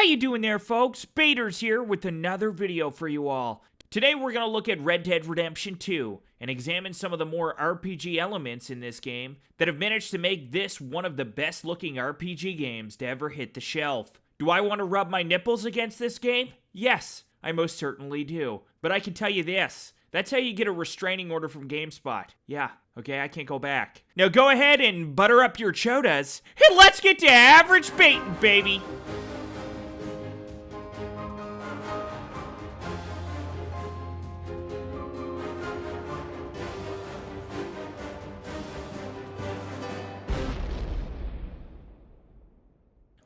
you doing there, folks? Baters here with another video for you all. Today we're going to look at Red Dead Redemption 2 and examine some of the more RPG elements in this game that have managed to make this one of the best looking RPG games to ever hit the shelf. Do I want to rub my nipples against this game? Yes, I most certainly do. But I can tell you this, that's how you get a restraining order from GameSpot. Yeah, okay, I can't go back. Now go ahead and butter up your chodas and let's get to average baiting, baby!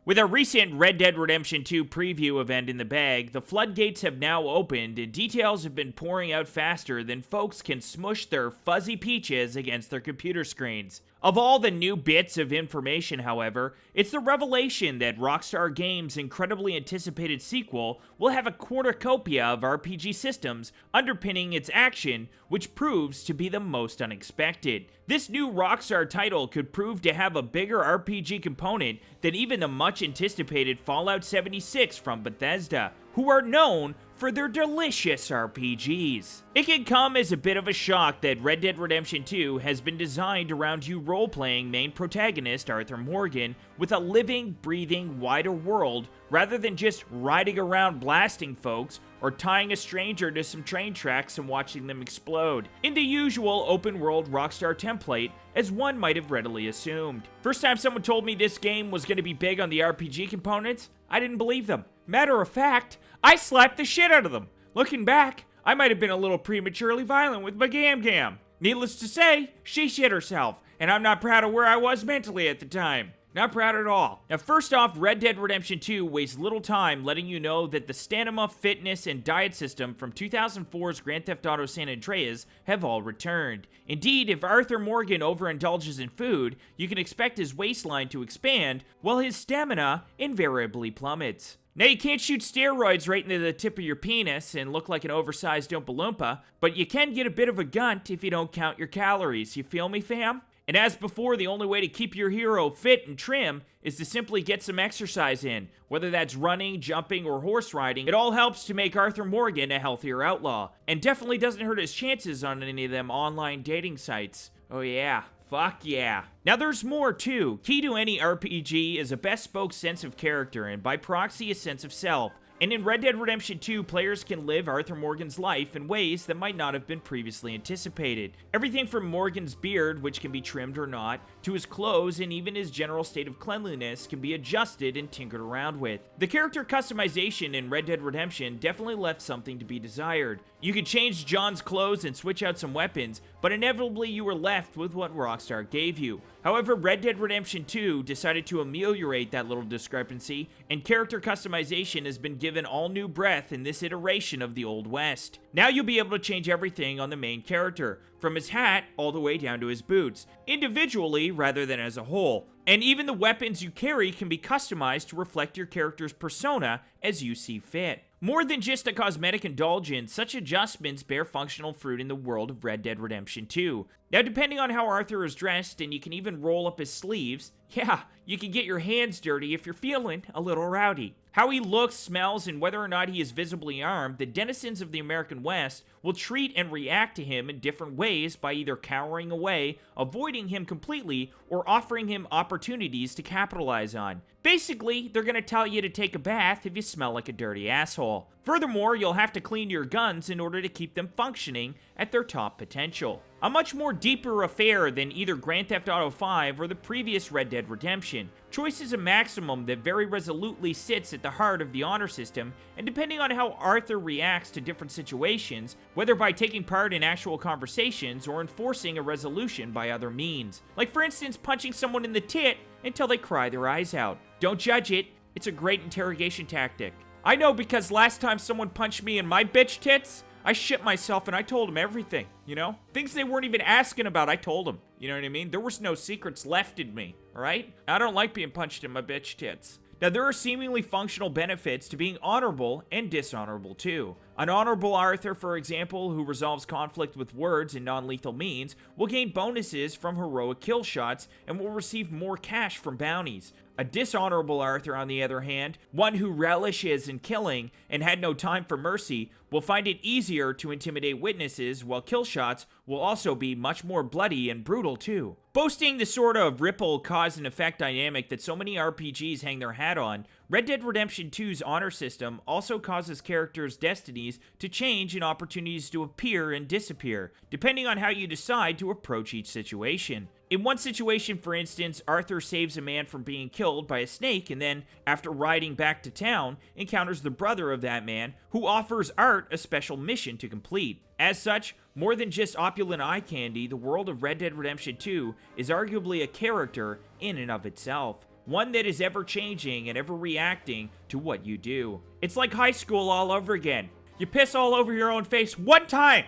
With our recent Red Dead Redemption 2 preview event in the bag, the floodgates have now opened and details have been pouring out faster than folks can smush their fuzzy peaches against their computer screens. Of all the new bits of information, however, it's the revelation that Rockstar Games' incredibly anticipated sequel will have a cornucopia of RPG systems underpinning its action, which proves to be the most unexpected. This new Rockstar title could prove to have a bigger RPG component than even the much anticipated Fallout 76 from Bethesda, who are known for their delicious RPGs. It can come as a bit of a shock that Red Dead Redemption 2 has been designed around you role-playing main protagonist Arthur Morgan with a living, breathing, wider world rather than just riding around blasting folks or tying a stranger to some train tracks and watching them explode, in the usual open-world Rockstar template, as one might have readily assumed. First time someone told me this game was going to be big on the RPG components, I didn't believe them. Matter of fact, I slapped the shit out of them. Looking back, I might have been a little prematurely violent with my gam-gam. Needless to say, she shit herself, and I'm not proud of where I was mentally at the time. Not proud at all. Now first off, Red Dead Redemption 2 wastes little time letting you know that the stamina, fitness, and diet system from 2004's Grand Theft Auto San Andreas have all returned. Indeed, if Arthur Morgan overindulges in food, you can expect his waistline to expand, while his stamina invariably plummets. Now, you can't shoot steroids right into the tip of your penis and look like an oversized Oompa Loompa, but you can get a bit of a gunt if you don't count your calories. You feel me, fam? And as before, the only way to keep your hero fit and trim is to simply get some exercise in. Whether that's running, jumping, or horse riding, it all helps to make Arthur Morgan a healthier outlaw, and definitely doesn't hurt his chances on any of them online dating sites. Oh yeah. Fuck yeah. Now there's more too. Key to any RPG is a bespoke sense of character and by proxy a sense of self. And in Red Dead Redemption 2, players can live Arthur Morgan's life in ways that might not have been previously anticipated. Everything from Morgan's beard, which can be trimmed or not, to his clothes and even his general state of cleanliness can be adjusted and tinkered around with. The character customization in Red Dead Redemption definitely left something to be desired. You could change John's clothes and switch out some weapons, but inevitably you were left with what Rockstar gave you. However, Red Dead Redemption 2 decided to ameliorate that little discrepancy, and character customization has been given all new breath in this iteration of the Old West. Now you'll be able to change everything on the main character, from his hat all the way down to his boots, individually rather than as a whole. And even the weapons you carry can be customized to reflect your character's persona as you see fit. More than just a cosmetic indulgence, such adjustments bear functional fruit in the world of Red Dead Redemption 2. Now, depending on how Arthur is dressed, and you can even roll up his sleeves, yeah, you can get your hands dirty if you're feeling a little rowdy. How he looks, smells, and whether or not he is visibly armed, the denizens of the American West will treat and react to him in different ways by either cowering away, avoiding him completely, or offering him opportunities to capitalize on. Basically, they're gonna tell you to take a bath if you smell like a dirty asshole. Furthermore, you'll have to clean your guns in order to keep them functioning at their top potential. A much more deeper affair than either Grand Theft Auto 5 or the previous Red Dead Redemption. Choice is a maximum that very resolutely sits at the heart of the honor system, and depending on how Arthur reacts to different situations, whether by taking part in actual conversations or enforcing a resolution by other means. Like for instance, punching someone in the tit until they cry their eyes out. Don't judge it, it's a great interrogation tactic. I know because last time someone punched me in my bitch tits, I shit myself and I told them everything, you know? Things they weren't even asking about, I told them. You know what I mean? There was no secrets left in me, alright? I don't like being punched in my bitch tits. Now, there are seemingly functional benefits to being honorable and dishonorable too. An honorable Arthur, for example, who resolves conflict with words and non-lethal means, will gain bonuses from heroic kill shots and will receive more cash from bounties. A dishonorable Arthur, on the other hand, one who relishes in killing and had no time for mercy, will find it easier to intimidate witnesses, while kill shots will also be much more bloody and brutal too. Boasting the sort of ripple cause and effect dynamic that so many RPGs hang their hat on, Red Dead Redemption 2's honor system also causes characters' destinies to change and opportunities to appear and disappear, depending on how you decide to approach each situation. In one situation, for instance, Arthur saves a man from being killed by a snake and then, after riding back to town, encounters the brother of that man, who offers Art a special mission to complete. As such, more than just opulent eye candy, the world of Red Dead Redemption 2 is arguably a character in and of itself. One that is ever changing and ever reacting to what you do. It's like high school all over again. You piss all over your own face one time,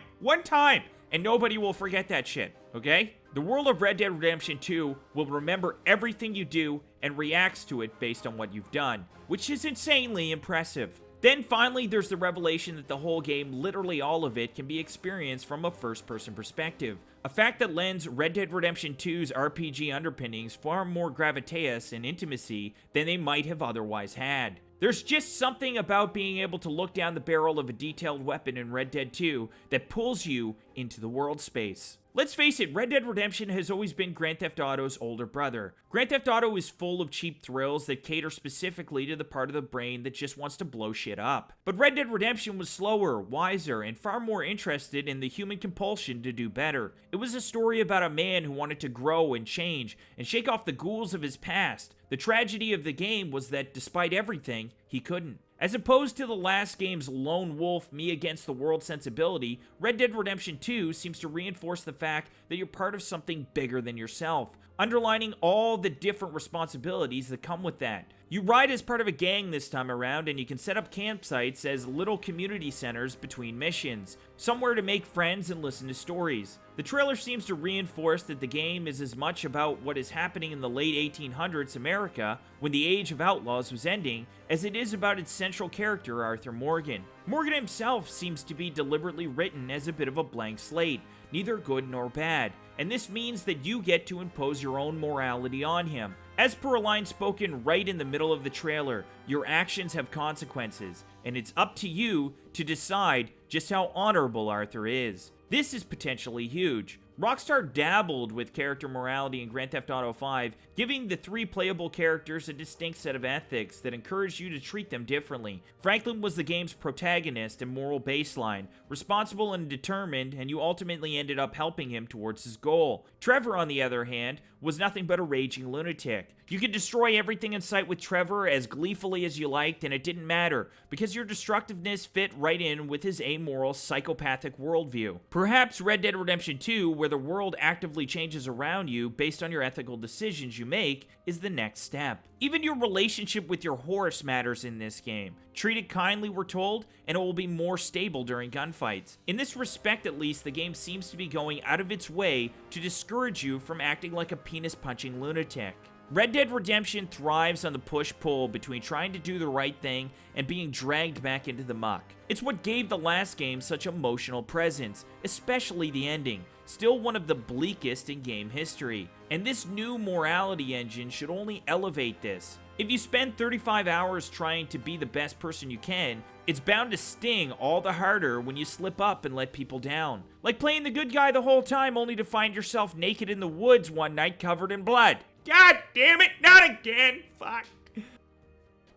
and nobody will forget that shit, okay? The world of Red Dead Redemption 2 will remember everything you do and reacts to it based on what you've done, which is insanely impressive. Then finally, there's the revelation that the whole game, literally all of it, can be experienced from a first-person perspective. A fact that lends Red Dead Redemption 2's RPG underpinnings far more gravitas and intimacy than they might have otherwise had. There's just something about being able to look down the barrel of a detailed weapon in Red Dead 2 that pulls you into the world space. Let's face it, Red Dead Redemption has always been Grand Theft Auto's older brother. Grand Theft Auto is full of cheap thrills that cater specifically to the part of the brain that just wants to blow shit up. But Red Dead Redemption was slower, wiser, and far more interested in the human compulsion to do better. It was a story about a man who wanted to grow and change and shake off the ghouls of his past. The tragedy of the game was that despite everything, he couldn't. As opposed to the last game's lone wolf, me against the world sensibility, Red Dead Redemption 2 seems to reinforce the fact that you're part of something bigger than yourself, underlining all the different responsibilities that come with that. You ride as part of a gang this time around, and you can set up campsites as little community centers between missions, somewhere to make friends and listen to stories. The trailer seems to reinforce that the game is as much about what is happening in the late 1800s America, when the Age of Outlaws was ending, as it is about its central character, Arthur Morgan. Morgan himself seems to be deliberately written as a bit of a blank slate, neither good nor bad, and this means that you get to impose your own morality on him. As per a line spoken right in the middle of the trailer, your actions have consequences, and it's up to you to decide just how honorable Arthur is. This is potentially huge. Rockstar dabbled with character morality in Grand Theft Auto 5, giving the three playable characters a distinct set of ethics that encouraged you to treat them differently. Franklin was the game's protagonist and moral baseline, responsible and determined, and you ultimately ended up helping him towards his goal. Trevor, on the other hand, was nothing but a raging lunatic. You could destroy everything in sight with Trevor as gleefully as you liked, and it didn't matter, because your destructiveness fit right in with his amoral, psychopathic worldview. Perhaps Red Dead Redemption 2, where the world actively changes around you based on your ethical decisions you make, is the next step. Even your relationship with your horse matters in this game. Treat it kindly, we're told, and it will be more stable during gunfights. In this respect, at least, the game seems to be going out of its way to discourage you from acting like a penis-punching lunatic. Red Dead Redemption thrives on the push-pull between trying to do the right thing and being dragged back into the muck. It's what gave the last game such emotional presence, especially the ending, still one of the bleakest in game history. And this new morality engine should only elevate this. If you spend 35 hours trying to be the best person you can, it's bound to sting all the harder when you slip up and let people down. Like playing the good guy the whole time only to find yourself naked in the woods one night covered in blood. God damn it, not again! Fuck.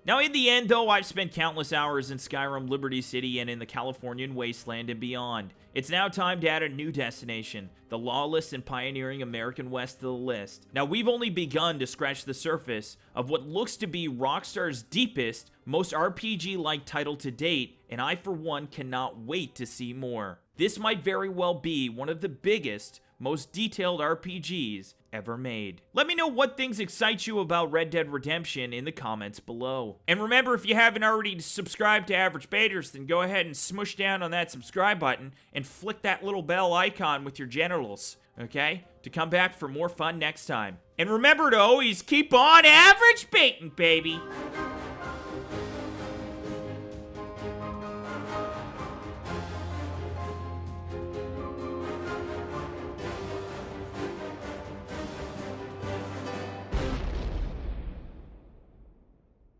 Now, in the end, though, I've spent countless hours in Skyrim, Liberty City, and in the Californian wasteland and beyond. It's now time to add a new destination, the lawless and pioneering American West, to the list. Now, we've only begun to scratch the surface of what looks to be Rockstar's deepest, most RPG-like title to date, and I, for one, cannot wait to see more. This might very well be one of the biggest, most detailed RPGs ever made. Let me know what things excite you about Red Dead Redemption in the comments below. And remember, if you haven't already subscribed to Averagebaters, then go ahead and smoosh down on that subscribe button and flick that little bell icon with your genitals, okay? To come back for more fun next time. And remember to always keep on average baiting, baby!